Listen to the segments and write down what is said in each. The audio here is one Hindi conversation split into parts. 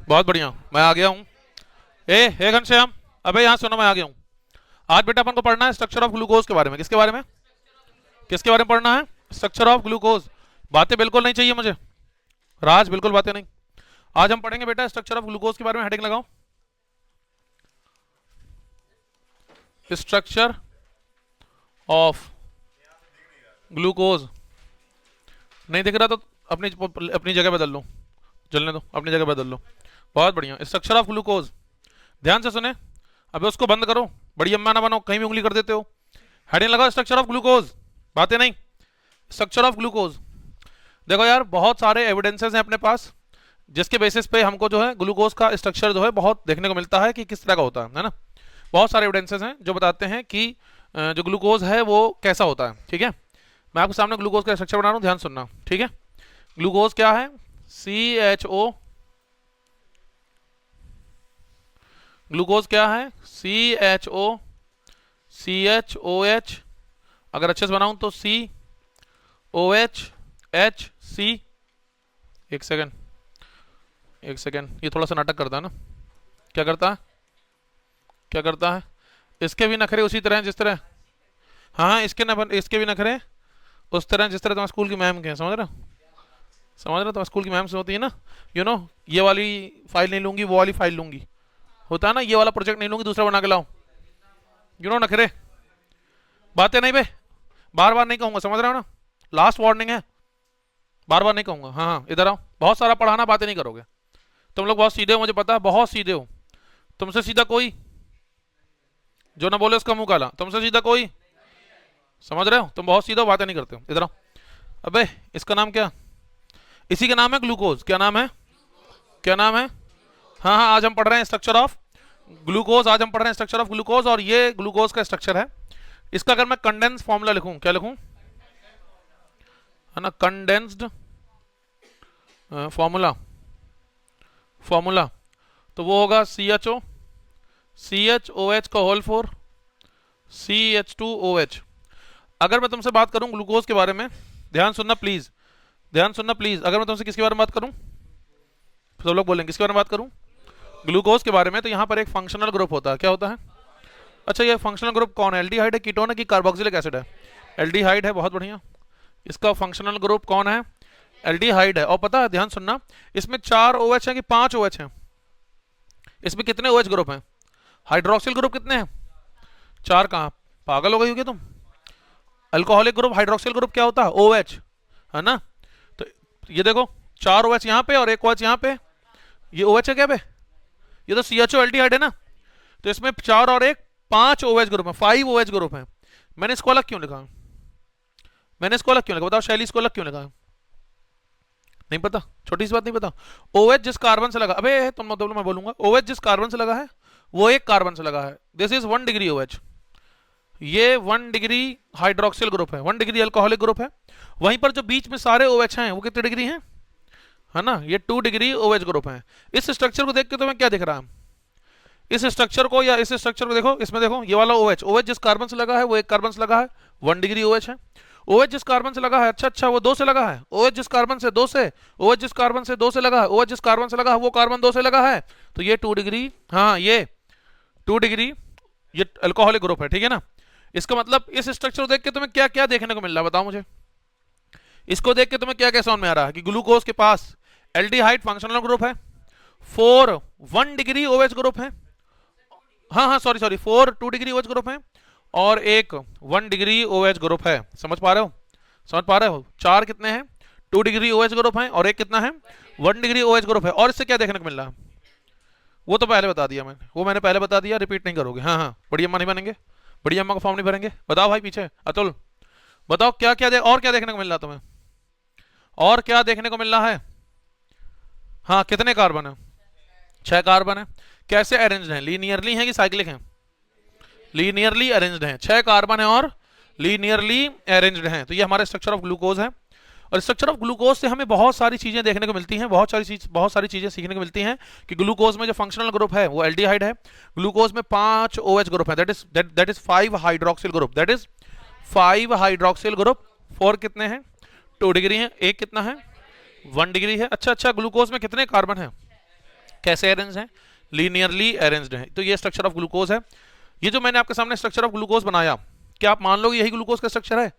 बहुत बढ़िया, मैं आ गया हूँ। ए घनश्याम, अबे यहाँ सुनो, मैं आ गया हूँ। आज बेटा अपन को पढ़ना है स्ट्रक्चर ऑफ ग्लूकोज के बारे में। किसके बारे में? किसके बारे में पढ़ना है? Structure of glucose. बातें बिल्कुल नहीं चाहिए मुझे, राज, बिल्कुल बातें नहीं। आज हम पढ़ेंगे बेटा स्ट्रक्चर ऑफ ग्लूकोज के बारे में। हेडिंग लगाओ, स्ट्रक्चर ऑफ ग्लूकोज। नहीं दिख रहा तो अपनी अपनी जगह बदल लो, चलने दो, अपनी जगह बदल लो। बहुत बढ़िया, स्ट्रक्चर ऑफ ग्लूकोज। ध्यान से सुने, अबे उसको बंद करो, बड़ी अम्मा ना बनो, कहीं भी उंगली कर देते हो। हेडिंग लगाओ स्ट्रक्चर ऑफ ग्लूकोज, बातें नहीं। Structure of glucose. देखो यार, बहुत सारे एविडेंसेस हैं अपने पास जिसके बेसिस पे हमको जो है ग्लूकोज का स्ट्रक्चर जो है बहुत देखने को मिलता है कि किस तरह का होता है ना। बहुत सारे एविडेंसेस हैं जो बताते हैं कि जो ग्लूकोज है वो कैसा होता है। ठीक है, मैं आपके सामने ग्लूकोज का स्ट्रक्चर बना रहा हूँ, ध्यान सुनना। ठीक है, ग्लूकोज क्या है? CHO। ग्लूकोज क्या है? CHO, CHOH। अगर अच्छे से बनाऊं तो COH HC। एक सेकंड, एक सेकंड, ये थोड़ा सा नाटक करता है ना। क्या करता है? क्या करता है? इसके भी नखरे उसी तरह हैं जिस तरह, हाँ इसके भी नखरे उस तरह जिस तरह तुम्हारे स्कूल की मैम के हैं। समझ रहे हो? समझ रहे हो? तुम्हारे स्कूल की मैम से होती है ना, ये वाली फाइल नहीं लूंगी, वो वाली फाइल लूंगी। होता है ना, ये वाला प्रोजेक्ट नहीं लूंगी, दूसरा बना के लाओ। नखरे। बातें नहीं बे, बार बार नहीं कहूंगा, समझ रहे हो ना? लास्ट वार्निंग है, बार बार नहीं कहूंगा। हाँ हाँ, इधर आओ। बहुत सारा पढ़ाना, बातें नहीं करोगे। तुम लोग बहुत सीधे हो, मुझे पता है, बहुत सीधे हो। तुमसे सीधा कोई जो ना बोले उसका मुंह काला। तुमसे सीधा कोई, समझ रहे हो? तुम बहुत सीधा हो, बातें नहीं करते हो। इधर आओ। अबे इसका नाम क्या? इसी का नाम है ग्लूकोज। क्या नाम है? क्या नाम है? हाँ हाँ, आज हम पढ़ रहे हैं स्ट्रक्चर ऑफ ग्लूकोज। आज हम पढ़ रहे हैं स्ट्रक्चर ऑफ ग्लूकोज, और ये ग्लूकोज का स्ट्रक्चर है। इसका अगर मैं कंडेंस फॉर्मूला लिखूं, क्या लिखूं? है ना, कंडेंस्ड फॉर्मूला। फॉर्मूला तो वो होगा CHOH का होल 4 CH2OH। अगर मैं तुमसे बात करूं ग्लूकोज के बारे में, ध्यान सुनना प्लीज, ध्यान सुनना प्लीज। अगर मैं तुमसे किसके बारे में बात करूं, सब लोग बोलेंगे किसके बारे में बात करूं? ग्लूकोज के बारे में। तो यहां पर एक फंक्शनल ग्रुप होता है। क्या होता है? अच्छा, ये फंक्शनल ग्रुप कौन है? एल्डिहाइड है, कीटोन है कि कार्बोक्सिलिक एसिड है? एल्डिहाइड है, बहुत बढ़िया। इसका फंक्शनल ग्रुप कौन है? एल्डिहाइड है। और पता है, ध्यान सुनना, इसमें 4 OH है कि 5 OH है? इसमें कितने OH ग्रुप हैं? हाइड्रोक्सिल ग्रुप कितने हैं? 4। कहां पागल हो गई होगी तुम? अल्कोहलिक ग्रुप, हाइड्रोक्सिल ग्रुप क्या होता है? OH, है ना? तो ये देखो, 4 OH यहाँ पे और 1 OH यहाँ पे। ये OH है क्या बे? ये तो CHO एल्डिहाइड है ना। तो इसमें 4 और 1 5 OH ग्रुप है, 5 OH ग्रुप है। मैंने इसको अलग क्यों लिखा? मैंने इसको अलग क्यों लिखा? बताओ शैली, इसको अलग क्यों लिखा? नहीं पता? छोटी सी बात नहीं पता? OH जिस कार्बन से लगा, अबे तुम मतलब मैं बोलूंगा, OH जिस कार्बन से लगा है वो एक कार्बन से लगा है। This is 1 degree OH। ये 1 डिग्री हाइड्रोक्सिल ग्रुप है, 1 डिग्री अल्कोहलिक ग्रुप है। वहीं पर जो बीच में सारे OH हैं वो कितने डिग्री हैं? है ना, ये 2 डिग्री OH ग्रुप है। इस स्ट्रक्चर को देख के तुम्हें क्या दिख रहा है? इस स्ट्रक्चर को या इस स्ट्रक्चर को देखो, इसमें देखो, ये वाला OH जिस कार्बन से लगा है वो एक कार्बन से लगा है, 1 डिग्री OH है। OH जिस कार्बन से लगा है, अच्छा वो 2 से लगा है। OH जिस कार्बन से 2 से, OH जिस कार्बन से 2 से लगा है, OH जिस कार्बन से लगा है वो कार्बन 2 से लगा है। तो ये 2 डिग्री, हाँ ये 2 डिग्री, ये अल्कोहलिक ग्रुप है। ठीक है ना? इसका मतलब इस स्ट्रक्चर को देख के तुम्हें क्या क्या देखने को मिल रहा है, बताओ मुझे। इसको देख के तुम्हें क्या क्या समझ में आ रहा है? कि ग्लूकोज के पास एल्डिहाइड फंक्शनल ग्रुप है, 4 1 डिग्री OH ग्रुप है, हाँ सॉरी 4 2 डिग्री OH ग्रुप है, और एक 1 डिग्री OH ग्रुप है। समझ पा रहे हो? समझ पा रहे हो? 4 कितने हैं? 2 डिग्री OH ग्रुप है, और एक कितना है? 1 डिग्री OH ग्रुप है। और इससे क्या देखने को मिल रहा है? वो तो पहले बता दिया मैंने, वो मैंने पहले बता दिया, रिपीट नहीं करोगे। हाँ हाँ, बड़ी अम्मा नहीं बनेंगे, बड़ी अम्मा का फॉर्म नहीं भरेंगे। बताओ भाई पीछे, अतुल बताओ क्या क्या और क्या देखने को मिल रहा है तुम्हें? और क्या देखने को मिल रहा है? हाँ, कितने कार्बन है? 6 कार्बन है। कैसे अरेंज्ड है? लीनियरली है कि साइक्लिक है? लीनियरली अरेंज्ड है। 6 कार्बन है और लीनियरली अरेंज्ड हैं। तो ये हमारा स्ट्रक्चर ऑफ ग्लूकोज है। और स्ट्रक्चर ऑफ ग्लूकोज से हमें बहुत सारी चीजें देखने को मिलती हैं, बहुत सारी चीजें सीखने को मिलती हैं। कि ग्लूकोज में जो फंक्शनल ग्रुप है वो एल्डिहाइड है। ग्लूकोज में 5 OH ग्रुप है, that is 5 hydroxyl group, that is 5 hydroxyl group. 4 कितने हैं? 2 डिग्री है। एक कितना है? 1 डिग्री है। अच्छा, ग्लूकोज में कितने कार्बन है? कैसे अरेंज हैं? लीनियरली अरेंज्ड है। तो ये स्ट्रक्चर ऑफ ग्लूकोज है। ये जो मैंने आपके सामने स्ट्रक्चर ऑफ ग्लूकोज बनाया, क्या आप मान लोगे यही ग्लूकोज का स्ट्रक्चर है?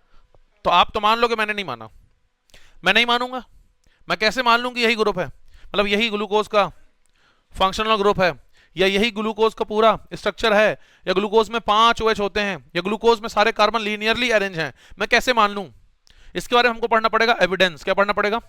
तो आप तो मान लोगे, मैंने नहीं माना। मैं नहीं मानूंगा। मैं कैसे मान लूंगी यही ग्रुप है, मतलब यही ग्लूकोज का फंक्शनल ग्रुप है, या यही ग्लूकोज का पूरा स्ट्रक्चर है, या ग्लूकोज में 5 OH होते हैं, या ग्लूकोज में सारे कार्बन लीनियरली अरेंज हैं? मैं कैसे मान लूं? इसके बारे में हमको पढ़ना पड़ेगा एविडेंस। क्या पढ़ना पड़ेगा?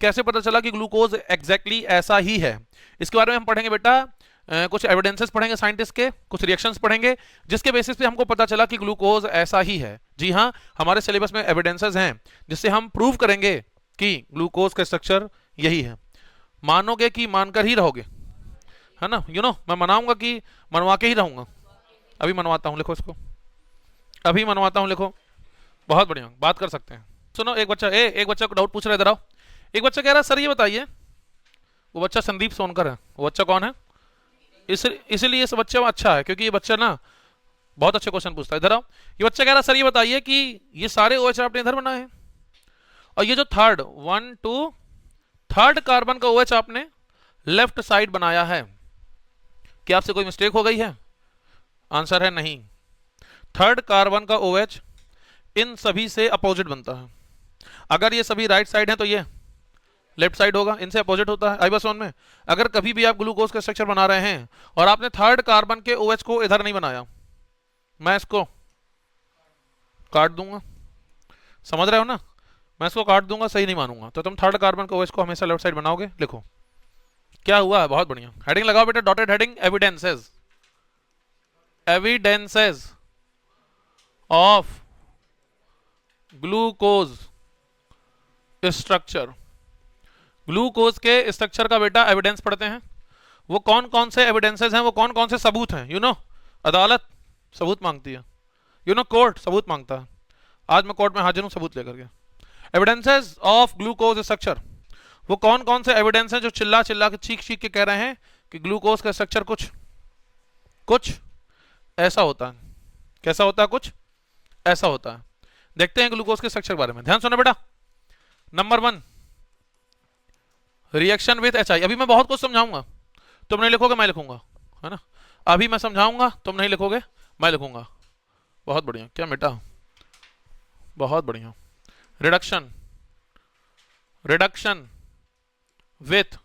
कैसे पता चला कि ग्लूकोज एग्जैक्टली ऐसा ही है? इसके बारे में हम पढ़ेंगे बेटा। कुछ एविडेंसेस पढ़ेंगे साइंटिस्ट के, कुछ रिएक्शंस पढ़ेंगे, जिसके बेसिस पे हमको पता चला कि ग्लूकोज ऐसा ही है। जी हाँ, हमारे सिलेबस में एविडेंसेस हैं जिससे हम प्रूव करेंगे कि ग्लूकोज का स्ट्रक्चर यही है। मानोगे कि मानकर ही रहोगे, है ना? मैं मनाऊंगा कि मनवा के ही रहूंगा। अभी मनवाता हूं, लिखो इसको, अभी मनवाता हूं, लिखो। बहुत बढ़िया, बात कर सकते हैं। सुनो, एक बच्चा को डाउट पूछ रहा है, इधर आओ। एक बच्चा कह रहा है सर ये बताइए, वो बच्चा संदीप सोनकर है। वो बच्चा कौन है? इसलिए इस बच्चा अच्छा है क्योंकि ये बच्चा ना बहुत अच्छे क्वेश्चन पूछता है। इधर आओ। ये बच्चा कह रहा है सर ये बताइए कि ये सारे OH आपने इधर बनाए हैं, और ये जो थर्ड कार्बन का OH आपने लेफ्ट साइड बनाया है, क्या आपसे कोई मिस्टेक हो गई है? आंसर है नहीं। थर्ड कार्बन का OH इन सभी से अपोजिट बनता है। अगर ये सभी राइट साइड हैं तो ये लेफ्ट साइड होगा, इनसे अपोजिट होता है। आई बस में अगर कभी भी आप ग्लूकोज का स्ट्रक्चर बना रहे हैं और आपने थर्ड कार्बन के OH को इधर नहीं बनाया, मैं इसको काट दूंगा। समझ रहे हो ना? मैं इसको काट दूंगा, सही नहीं मानूंगा। तो तुम थर्ड कार्बन के OH को हमेशा लेफ्ट साइड बनाओगे। लिखो क्या हुआ है, बहुत बढ़िया। हेडिंग लगाओ बेटा, dotted heading, evidences. Evidences of glucose structure. Glucose के स्ट्रक्चर का बेटा एविडेंस पढ़ते हैं। वो कौन कौन से एविडेंसेस हैं, वो कौन कौन से सबूत हैं? अदालत सबूत मांगती है, कोर्ट सबूत मांगता है। आज मैं कोर्ट में हाजिर हूं सबूत लेकर के। एविडेंसेस ऑफ ग्लूकोज स्ट्रक्चर, वो कौन कौन से एविडेंस हैं जो चिल्ला चिल्ला के चीख चीख के कह रहे हैं कि ग्लूकोज का स्ट्रक्चर कुछ ऐसा होता है। कैसा होता है? कुछ ऐसा होता है। देखते हैं ग्लूकोज के स्ट्रक्चर के बारे में। ध्यान सुनो बेटा। Number 1, reaction with HI। अभी मैं बहुत कुछ समझाऊंगा, तुम नहीं लिखोगे, मैं लिखूंगा, है ना? अभी मैं समझाऊंगा, तुम नहीं लिखोगे, मैं लिखूंगा। बहुत बढ़िया। क्या बेटा? बहुत बढ़िया। Reduction with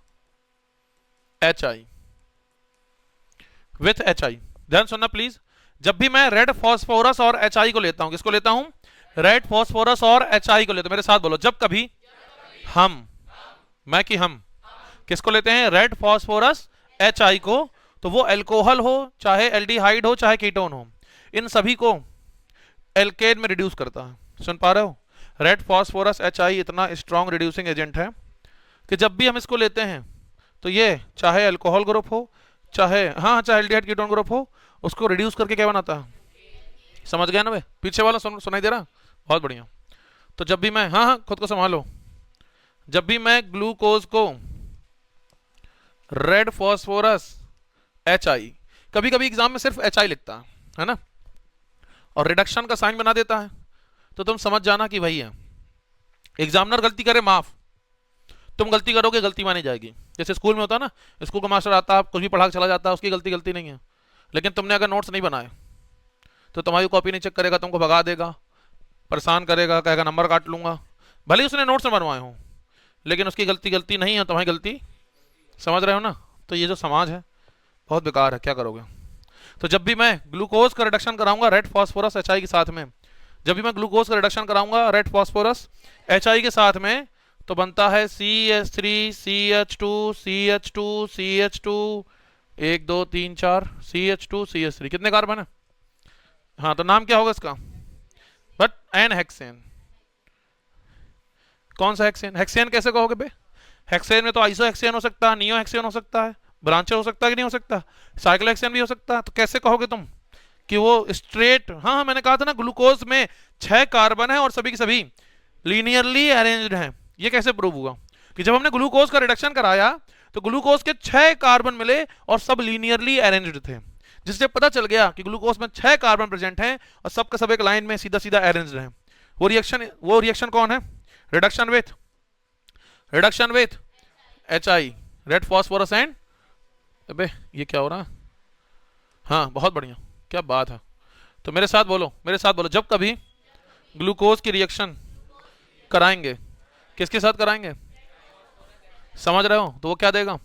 HI। ध्यान सुनना प्लीज। जब भी मैं रेड फॉस्फोरस और HI को लेता हूं, किसको लेता हूं? रेड फॉस्फोरस और HI को लेता हूं। मेरे साथ बोलो, जब कभी हम किसको लेते हैं? रेड फॉस्फोरस HI को, तो वो एल्कोहल हो, चाहे एल्डिहाइड हो, चाहे कीटोन हो, इन सभी को एल्केन में रिड्यूस करता है। सुन पा रहे हो? रेड फॉस्फोरस HI इतना स्ट्रॉन्ग रिड्यूसिंग एजेंट है कि जब भी हम इसको लेते हैं तो ये चाहे अल्कोहल ग्रुप हो, चाहे एल्डिहाइड कीटोन ग्रुप हो, उसको रिड्यूस करके क्या बनाता है? समझ गया ना भाई? पीछे वाला सुनाई दे रहा? बहुत बढ़िया। तो जब भी मैं खुद को संभालो, जब भी मैं ग्लूकोज को रेड फॉस्फोरस HI, कभी कभी एग्जाम में सिर्फ HI लिखता है ना, और रिडक्शन का साइन बना देता है, तो तुम समझ जाना कि वही है। एग्जामिनर गलती करे माफ, तुम गलती करोगे गलती मानी जाएगी। जैसे स्कूल में होता है ना, स्कूल का मास्टर आता है, कुछ भी पढ़ा के चला जाता है, उसकी गलती नहीं है। लेकिन तुमने अगर नोट्स नहीं बनाए तो तुम्हारी कॉपी नहीं चेक करेगा, तुमको भगा देगा, परेशान करेगा, कहेगा नंबर काट लूंगा। भले ही उसने नोट्स में बनवाए हो, लेकिन उसकी गलती नहीं है, तुम्हारी गलती। समझ रहे हो ना? तो ये जो समाज है बहुत बेकार है, क्या करोगे? तो जब भी मैं ग्लूकोज का रिडक्शन कराऊंगा रेड फॉस्फोरस HI के साथ में, जब भी मैं ग्लूकोज का रिडक्शन कराऊंगा रेड फॉस्फोरस HI के साथ में, तो बनता है CH3 CH2 CH2 CH2 1 2 3 4 CH2 CH3। कितने कार्बन है? तो नाम क्या होगा इसका? But n hexane. कौन सा हेक्सेन? हेक्सेन कैसे कहोगे बे? हेक्सेन में तो आइसो हेक्सेन हो सकता है, नियो हेक्सेन हो सकता है, ब्रांचर हो सकता है कि नहीं हो सकता, साइक्लो हेक्सेन भी हो सकता है। तो कैसे कहोगे तुम कि वो स्ट्रेट? मैंने कहा था ना, ग्लूकोज में 6 कार्बन है और सभी के सभी लीनियरली अरेंज्ड हैं। ये कैसे प्रूव हुआ? कि जब हमने ग्लूकोज का रिडक्शन कराया तो ग्लूकोज के 6 कार्बन मिले और सब लीनियरली अरेंज्ड थे, जिससे पता चल गया कि ग्लूकोज में 6 कार्बन प्रेजेंट हैं और सबका सब एक लाइन में सीधा सीधा अरेंज्ड हैं। वो रिएक्शन कौन है? Reduction with HI, red phosphorus and अबे ये क्या हो रहा है? हाँ बहुत बढ़िया, क्या बात है। तो मेरे साथ बोलो, मेरे साथ बोलो, जब कभी ग्लूकोज की रिएक्शन कराएंगे, किसके साथ कराएंगे? समझ रहे हो? तो वो क्या देगा?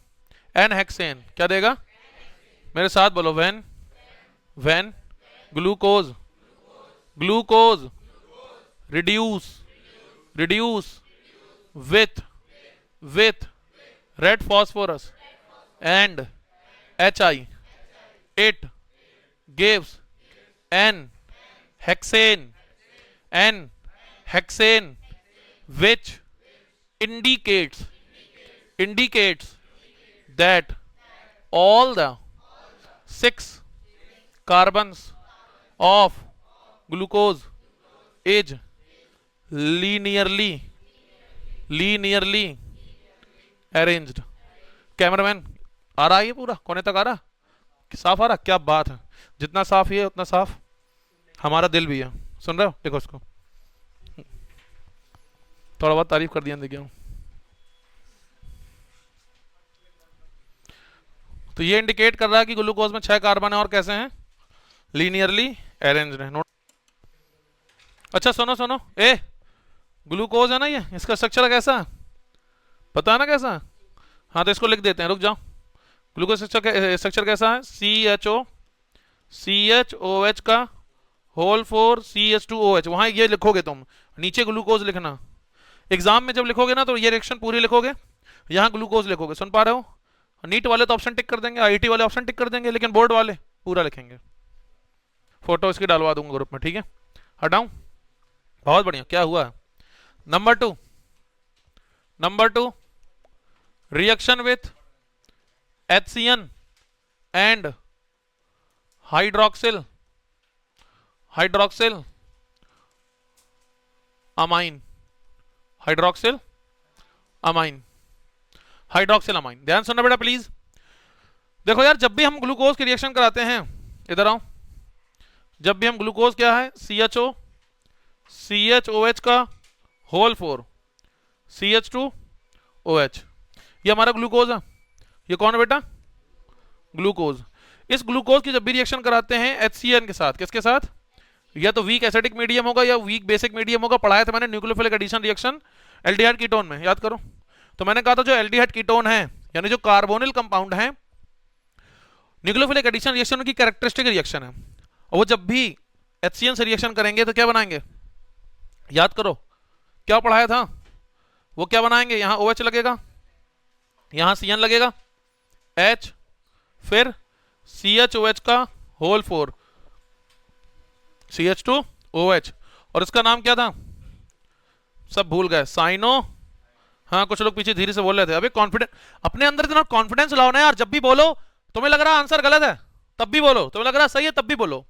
N hexane. क्या देगा? मेरे साथ बोलो, when when glucose glucose reduce reduce with red phosphorus and HI, it gives n n hexane, which indicates that all the 6 carbons of glucose is linearly arranged. Cameraman आ रहा है ये पूरा कोने तक आ रहा? साफ आ रहा? क्या बात है, जितना साफ ये उतना साफ हमारा दिल भी है। सुन रहे हो? देखो इसको, थोड़ा बहुत तारीफ कर दिया देखिए। तो ये इंडिकेट कर रहा है कि ग्लूकोज में 6 कार्बन है और कैसे हैं? लीनियरली अरेंज्ड है। नोट। अच्छा सुनो सुनो, ग्लूकोज है ना ये, इसका स्ट्रक्चर कैसा है पता है ना कैसा? हाँ तो इसको लिख देते हैं, रुक जाओ। ग्लूकोज स्ट्रक्चर कैसा है? CHOH का होल 4 CH2OH। वहां ये लिखोगे तुम, नीचे ग्लूकोज लिखना। एग्जाम में जब लिखोगे ना तो ये रिएक्शन पूरी लिखोगे, यहाँ ग्लूकोज लिखोगे। सुन पा रहे हो? नीट वाले तो ऑप्शन टिक कर देंगे, IIT वाले ऑप्शन टिक कर देंगे, लेकिन बोर्ड वाले पूरा लिखेंगे। फोटो इसकी डालवा दूंगा ग्रुप में, ठीक है? हटाऊं? बहुत बढ़िया। क्या हुआ? Number two reaction with HCN and hydroxyl amine. ध्यान सुनना बेटा प्लीज। देखो यार, जब भी हम ग्लूकोज की रिएक्शन कराते हैं, इधर आओ, जब भी हम ग्लूकोज क्या है? CHOH का होल 4 CH2OH, ये हमारा ग्लूकोज है। ये कौन है बेटा? ग्लूकोज। इस ग्लूकोज की जब भी रिएक्शन कराते हैं HCN के साथ, किसके साथ? या तो वीक एसिडिक मीडियम होगा या वीक बेसिक मीडियम होगा। पढ़ाया था मैंने nucleophilic addition reaction aldehyde ketone में, याद करो। तो मैंने कहा था जो एल्डिहाइड कीटोन है, यानी जो कार्बोनिल कंपाउंड है, न्यूक्लियोफिलिक एडिशन रिएक्शन की कैरेक्टरिस्टिक रिएक्शन है। और वो जब भी HCN से रिएक्शन करेंगे तो क्या बनाएंगे? याद करो, क्या पढ़ाया था? वो क्या बनाएंगे? यहां OH लगेगा, यहां CN लगेगा, H, फिर CHOH का होल 4 CH2OH, और इसका नाम क्या था? सब भूल गए। साइनो। हाँ कुछ लोग पीछे धीरे से बोल रहे थे। अबे कॉन्फिडेंस, अपने अंदर इतना कॉन्फिडेंस लाओ ना यार। जब भी बोलो तुम्हें लग रहा है आंसर गलत है तब भी बोलो, तुम्हें लग रहा है सही है तब भी बोलो।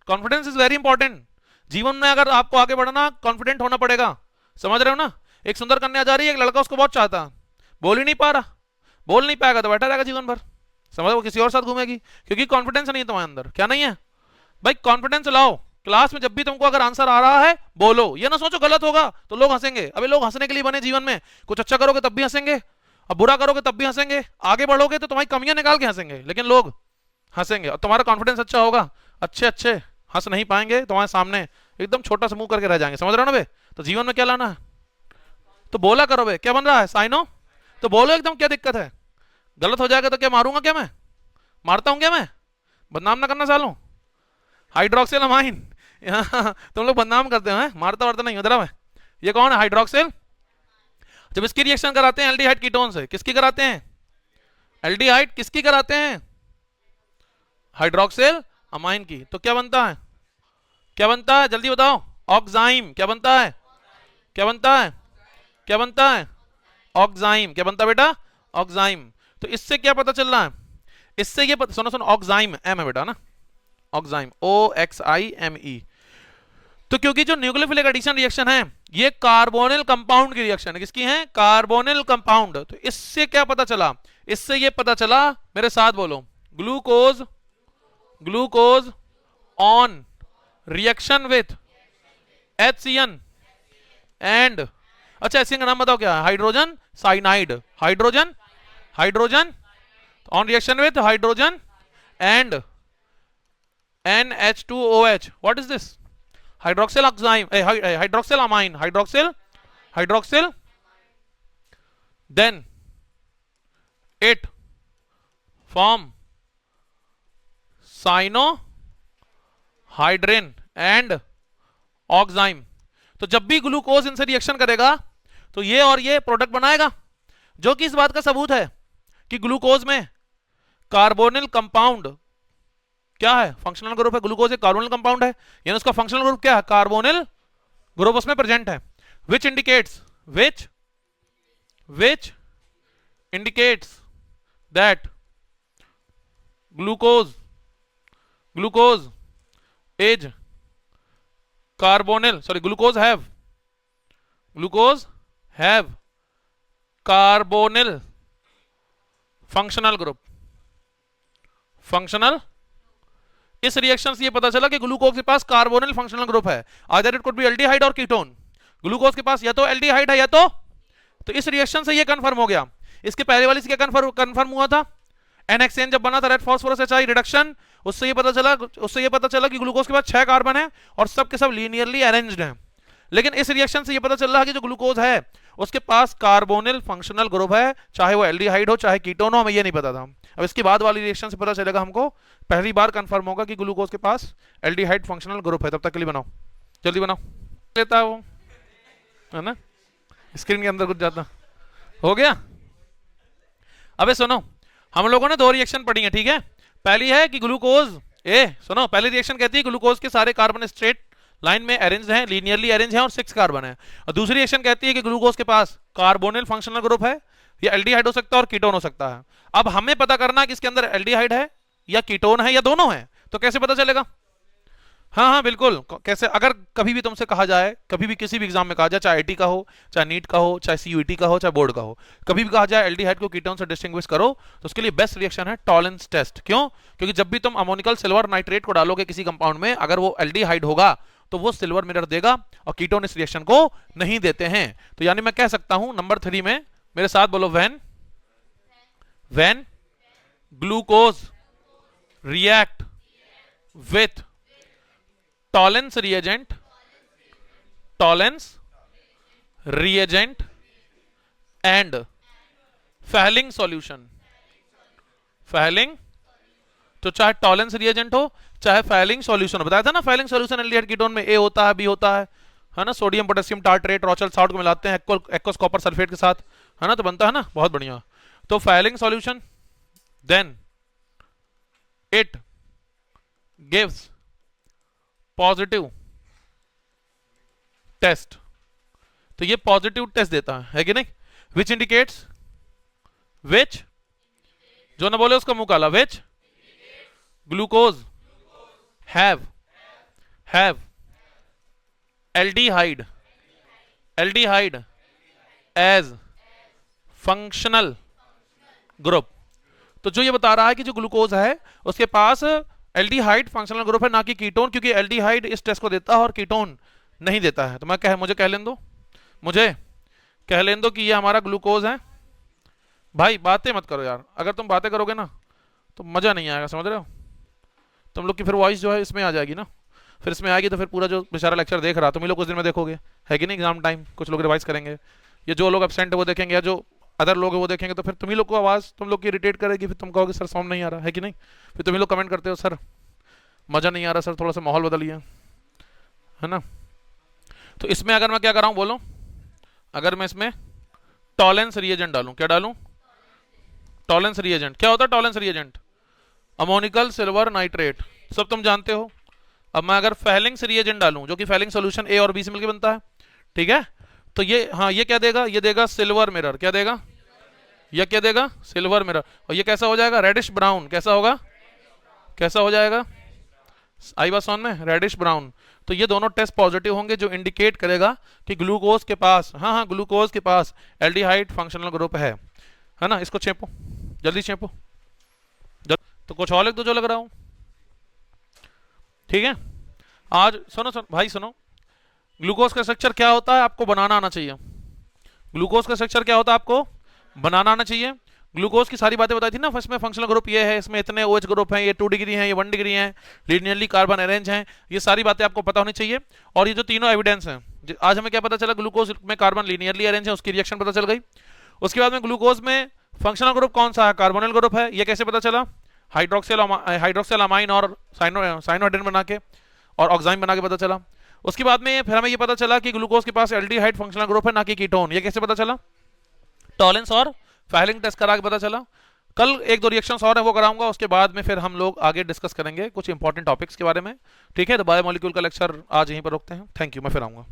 Confidence is very important. जीवन में अगर आपको आगे बढ़ना, कॉन्फिडेंट होना पड़ेगा। समझ रहे हो ना? एक सुंदर कन्या जा रही है, एक लड़का उसको बहुत चाहता है, बोल ही नहीं पा रहा, बोल नहीं पाएगा तो बैठा रहेगा जीवन भर। समझ, वो किसी और साथ घूमेगी, क्योंकि कॉन्फिडेंस नहीं है तुम्हारे अंदर। क्या नहीं है भाई? कॉन्फिडेंस लाओ। क्लास में जब भी तुमको अगर आंसर आ रहा है बोलो, ये ना सोचो गलत होगा तो लोग हंसेंगे। अबे लोग हंसने के लिए बने जीवन में। कुछ अच्छा करोगे तब भी हंसेंगे, अब बुरा करोगे तब भी हंसेंगे, आगे बढ़ोगे तो तुम्हारी कमियां निकाल के हंसेंगे, लेकिन लोग हंसेंगे। और तुम्हारा कॉन्फिडेंस अच्छा होगा, अच्छे हंस नहीं पाएंगे, तुम्हारे सामने एकदम छोटा सा मुंह करके रह जाएंगे। समझ रहे हो ना बे? तो जीवन में क्या लाना है? तो बोला करो बे। क्या बन रहा है? साइनो। तो बोलो एकदम, क्या दिक्कत है? गलत हो जाएगा तो क्या मारूंगा? क्या मैं मारता हूं? क्या मैं? बदनाम ना करना सालों। हाइड्रोक्सिल अमाइन तुम लोग बदनाम करते हैं, मारता वारता नहीं होता मैं। ये कौन है? हाइड्रोक्सिल। जब इसकी रिएक्शन कराते हैं एल्डिहाइड कीटोन से, किसकी कराते हैं? एल्डिहाइड किसकी कराते हैं? हाइड्रोक्सिल अमाइन की। तो क्या बनता है? क्या बनता है? जल्दी बताओ। ऑक्साइम। क्या बनता है? क्या बनता है? क्या बनता है? ऑक्साइम। क्या बनता है बेटा? ऑक्साइम। तो इससे क्या पता चल रहा है? इससे ये सुनो सुनो, ऑक्साइम एम है बेटा ना, ऑक्साइम OXIME। तो क्योंकि जो न्यूक्लियोफिलिक एडिशन रिएक्शन है ये कार्बोनिल कंपाउंड की रिएक्शन है। किसकी है? Carbonyl compound. तो इससे क्या पता चला? इससे ये पता चला, मेरे साथ बोलो, glucose on reaction with HCN and, अच्छा HCN का नाम बताओ क्या है? Hydrogen cyanide. Hydrogen on reaction with hydrogen and NH2OH. What is this? Hydroxyl oxime, hydroxyl amine, hydroxyl. Then it form cyanohydrin and oxime. तो जब भी ग्लूकोज इनसे रिएक्शन करेगा तो ये और ये प्रोडक्ट बनाएगा, जो कि इस बात का सबूत है कि ग्लूकोज में कार्बोनिल कंपाउंड क्या है, फंक्शनल ग्रुप है। ग्लूकोज एक कार्बोनिल कंपाउंड है, यानी उसका फंक्शनल ग्रुप क्या है, कार्बोनिल ग्रुप उसमें प्रेजेंट है। Which indicates that glucose is carbonyl, sorry glucose have carbonyl functional इस रिएक्शन से ये पता चला कि ग्लूकोज के पास कार्बोनिल फंक्शनल ग्रुप है। Either it could be aldehyde और कीटोन। ग्लूकोज के पास या तो एल्डिहाइड है या तो इस रिएक्शन से ये कंफर्म हो गया। इसके पहले वाली से क्या कंफर्म हुआ था, NHCN जब बना था रेड फास्फोरस HI रिडक्शन, उससे ये पता चला कि ग्लूकोज के पास 6 कार्बन है और सब के सब लीनियरली अरेंज्ड हैं। लेकिन इस रिएक्शन से ये पता चल रहा है कि जो ग्लूकोज है उसके पास कार्बोनिल फंक्शनल ग्रुप है, चाहे वो एल्डिहाइड हो चाहे कीटोन हो, हमें ये नहीं पता था। अब इसके बाद वाली रिएक्शन से पता चलेगा हमको, पहली बार कंफर्म होगा कि ग्लूकोज के पास एल्डिहाइड फंक्शनल ग्रुप है। तब तक के लिए बनाओ, जल्दी बनाओ, लेता है वो, है ना, स्क्रीन के अंदर कुछ जाता हो गया। अबे सुनो, हम लोगों ने 2 रिएक्शन पढ़ी है, ठीक है। पहली है कि ग्लूकोज सुनो, पहली रिएक्शन कहती है ग्लूकोज के सारे कार्बन स्ट्रेट लाइन में अरेंज हैं, लीनियरली अरेंज हैं और 6 कार्बन है। और दूसरी रिएक्शन कहती है कि ग्लूकोज के पास कार्बोनिल फंक्शनल ग्रुप है, या एल्डिहाइड हो सकता है और कीटोन हो सकता है। अब हमें पता करना है कि इसके अंदर एल्डिहाइड है या कीटोन है या दोनों है, तो कैसे पता चलेगा? हाँ बिल्कुल, कैसे, अगर कभी भी तुमसे कहा जाए, कभी भी किसी भी एग्जाम में कहा जाए, चाहे IIT का हो, चाहे नीट का हो, चाहे CUET का हो, चाहे बोर्ड का हो, कभी भी कहा जाए एल्डिहाइड को कीटोन से डिस्टिंग्विश करो, तो उसके लिए बेस्ट रिएक्शन है टॉलेंस टेस्ट। क्यों? क्योंकि जब भी तुम अमोनिकल सिल्वर नाइट्रेट को डालोगे किसी कंपाउंड में, अगर वो एल्डिहाइड होगा तो वो सिल्वर मिरर देगा और कीटोन इस रिएक्शन को नहीं देते हैं। तो यानी मैं कह सकता हूं नंबर 3 में, मेरे साथ बोलो, when glucose react with Tollens reagent and Fehling solution, तो चाहे टॉलेंस रिएजेंट हो चाहे Fehling सॉल्यूशन हो, बताया था ना, Fehling सॉल्यूशन एल्डिहाइड कीटोन में A होता है, B होता है ना, सोडियम पोटेशियम टार्ट्रेट रॉचेल साल्ट को मिलाते हैं एक्वस कॉपर सल्फेट के साथ, है ना, तो बनता है ना, बहुत बढ़िया। तो Fehling solution, then it gives positive test, तो ये पॉजिटिव टेस्ट देता है कि नहीं, विच इंडिकेट्स, जो ना बोले उसका मुंह काला, which glucose have aldehyde as functional group. तो जो ये बता रहा है कि जो ग्लूकोज है उसके पास एल्डिहाइड फंक्शनल ग्रुप है, ना कि कीटोन, क्योंकि एल्डिहाइड इस टेस्ट को देता है और कीटोन नहीं देता है। तो मुझे कह लें दो कि ये हमारा ग्लूकोज है। भाई बातें मत करो यार, अगर तुम बातें करोगे ना तो मजा नहीं आएगा, समझ रहे हो? तुम लोग की फिर वॉइस जो है इसमें आ जाएगी ना, फिर इसमें आएगी तो फिर पूरा जो बेचारा लेक्चर देख रहा तुम ही लोग कुछ दिन में देखोगे, है कि नहीं, एग्जाम टाइम कुछ लोग रिवाइज करेंगे, ये जो लोग एब्सेंट है वो देखेंगे, या जो अदर लोग है वो देखेंगे, तो फिर तुम ही लोग को आवाज तुम लोग की इरिटेट करेगी, फिर तुम कहोगे सर साउंड नहीं आ रहा है कि नहीं, फिर तुम ही लोग कमेंट करते हो सर मजा नहीं आ रहा, सर थोड़ा सा माहौल बदलिए, है ना। तो इसमें अगर मैं क्या कर रहा हूं बोलो, अगर मैं इसमें टॉलेंस रिएजेंट डालूं, क्या डालूं, टॉलेंस रिएजेंट, क्या होता है Tollens reagent, ammoniacal silver nitrate, सब तुम जानते हो। अब मैं अगर Fehling रिएजेंट डालूं, जो कि Fehling सॉल्यूशन A और B से मिलकर बनता है, ठीक है, तो ये, हाँ ये क्या देगा, ये देगा सिल्वर मिरर, क्या देगा, ये क्या देगा, सिल्वर मिरर, और ये कैसा हो जाएगा, रेडिश ब्राउन, कैसा होगा, कैसा हो जाएगा, आई बात समझ में, रेडिश ब्राउन। तो ये दोनों टेस्ट पॉजिटिव होंगे, जो इंडिकेट करेगा कि ग्लूकोज के पास, हाँ ग्लूकोज के पास एल्डिहाइड फंक्शनल ग्रुप है ना। इसको छेपो, जल्दी छेपो, तो कुछ और लिख दो जो लग रहा हूं, ठीक है। आज सुनो भाई सुनो, ग्लूकोज का स्ट्रक्चर क्या होता है आपको बनाना आना चाहिए, ग्लूकोज का स्ट्रक्चर क्या होता है आपको बनाना आना चाहिए। ग्लूकोज की सारी बातें बताई थी ना, फर्स्ट में फंक्शनल ग्रुप ये है, इसमें इतने OH ग्रुप हैं, ये 2 डिग्री हैं, ये 1 डिग्री हैं, लीनियरली कार्बन अरेंज हैं, ये सारी बातें आपको पता होनी चाहिए। और ये जो तीनों एविडेंस हैं, आज हमें क्या पता चला, ग्लूकोज में कार्बन लीनियरली अरेंज है, उसकी रिएक्शन पता चल गई। उसके बाद में ग्लूकोज में फंक्शनल ग्रुप कौन सा है, कार्बोनिल ग्रुप है, ये कैसे पता चला, हाइड्रोक्सिल अमाइन और साइनोहाइड्रेन बना के और ऑक्साइम बना के पता चला। उसके बाद में फिर हमें ये पता चला कि ग्लूकोज के पास एल्डिहाइड फंक्शनल ग्रुप है, ना कि कीटोन, ये कैसे पता चला, टॉलेंस और फाइलिंग टेस्ट करा के पता चला। कल एक दो रिएक्शंस और है वो कराऊंगा, उसके बाद में फिर हम लोग आगे डिस्कस करेंगे कुछ इंपॉर्टेंट टॉपिक्स के बारे में। ठीक है, तो बायोमोलिक्यूल का लेक्चर आज यहीं पर रोकते हैं। थैंक यू, मैं फिर आऊंगा।